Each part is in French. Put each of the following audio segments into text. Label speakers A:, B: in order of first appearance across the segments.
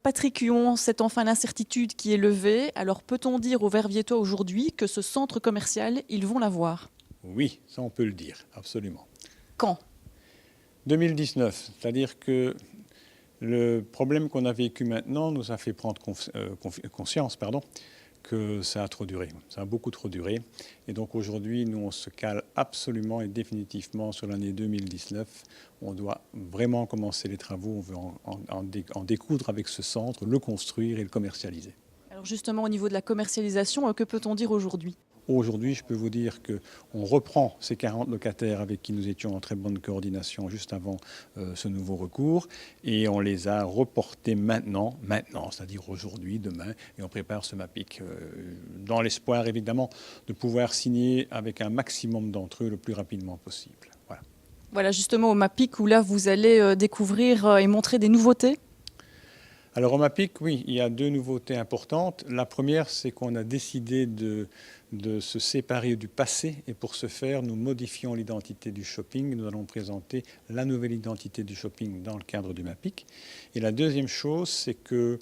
A: Patrick Huon, c'est enfin l'incertitude qui est levée. Alors peut-on dire aux Verviétois aujourd'hui que ce centre commercial, ils vont l'avoir?
B: Oui, ça on peut le dire, absolument.
A: Quand?
B: 2019, c'est-à-dire que le problème qu'on a vécu maintenant nous a fait prendre conscience que ça a trop duré, ça a beaucoup trop duré. Et donc aujourd'hui, nous, on se cale absolument et définitivement sur l'année 2019. On doit vraiment commencer les travaux, on veut en découdre avec ce centre, le construire et le commercialiser.
A: Alors justement, au niveau de la commercialisation, que peut-on dire aujourd'hui?
B: Aujourd'hui, je peux vous dire qu'on reprend ces 40 locataires avec qui nous étions en très bonne coordination juste avant ce nouveau recours et on les a reportés maintenant, c'est-à-dire aujourd'hui, demain, et on prépare ce MAPIC dans l'espoir évidemment de pouvoir signer avec un maximum d'entre eux le plus rapidement possible. Voilà.
A: Voilà, justement au MAPIC où là, vous allez découvrir et montrer des nouveautés.
B: Alors au MAPIC, oui, il y a deux nouveautés importantes. La première, c'est qu'on a décidé de se séparer du passé et pour ce faire, nous modifions l'identité du shopping. Nous allons présenter la nouvelle identité du shopping dans le cadre du MAPIC. Et la deuxième chose, c'est que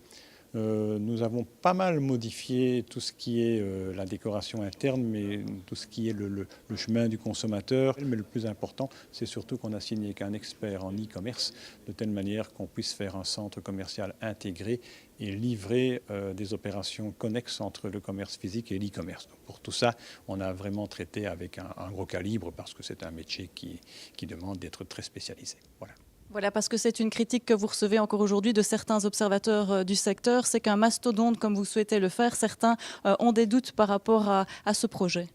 B: nous avons pas mal modifié tout ce qui est la décoration interne, mais tout ce qui est le chemin du consommateur. Mais le plus important, c'est surtout qu'on a signé avec un expert en e-commerce, de telle manière qu'on puisse faire un centre commercial intégré et livrer des opérations connexes entre le commerce physique et l'e-commerce. Pour tout ça, on a vraiment traité avec un gros calibre parce que c'est un métier qui demande d'être très spécialisé. Voilà.
A: Voilà, parce que c'est une critique que vous recevez encore aujourd'hui de certains observateurs du secteur, c'est qu'un mastodonte, comme vous souhaitez le faire, certains ont des doutes par rapport à ce projet.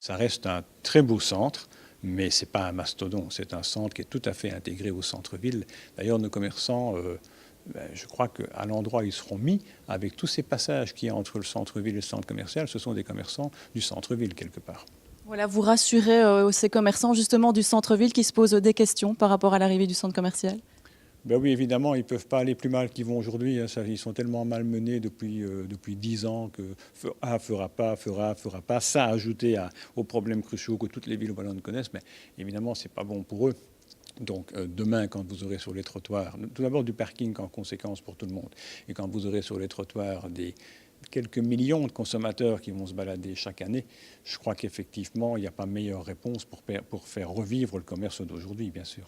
B: Ça reste un très beau centre, mais ce n'est pas un mastodonte, c'est un centre qui est tout à fait intégré au centre-ville. D'ailleurs, nos commerçants, je crois qu'à l'endroit où ils seront mis, avec tous ces passages qu'il y a entre le centre-ville et le centre commercial, ce sont des commerçants du centre-ville quelque part.
A: Voilà, vous rassurez ces commerçants justement du centre-ville qui se posent des questions par rapport à l'arrivée du centre commercial?
B: Ben oui, évidemment, ils ne peuvent pas aller plus mal qu'ils vont aujourd'hui. Hein. Ils sont tellement malmenés depuis 10 ans que fera pas. Ça ajouté aux problèmes cruciaux que toutes les villes wallonnes connaissent, mais évidemment, ce n'est pas bon pour eux. Donc demain, quand vous aurez sur les trottoirs, tout d'abord du parking en conséquence pour tout le monde, et quand vous aurez sur les trottoirs des quelques millions de consommateurs qui vont se balader chaque année, je crois qu'effectivement, il n'y a pas meilleure réponse pour faire revivre le commerce d'aujourd'hui, bien sûr.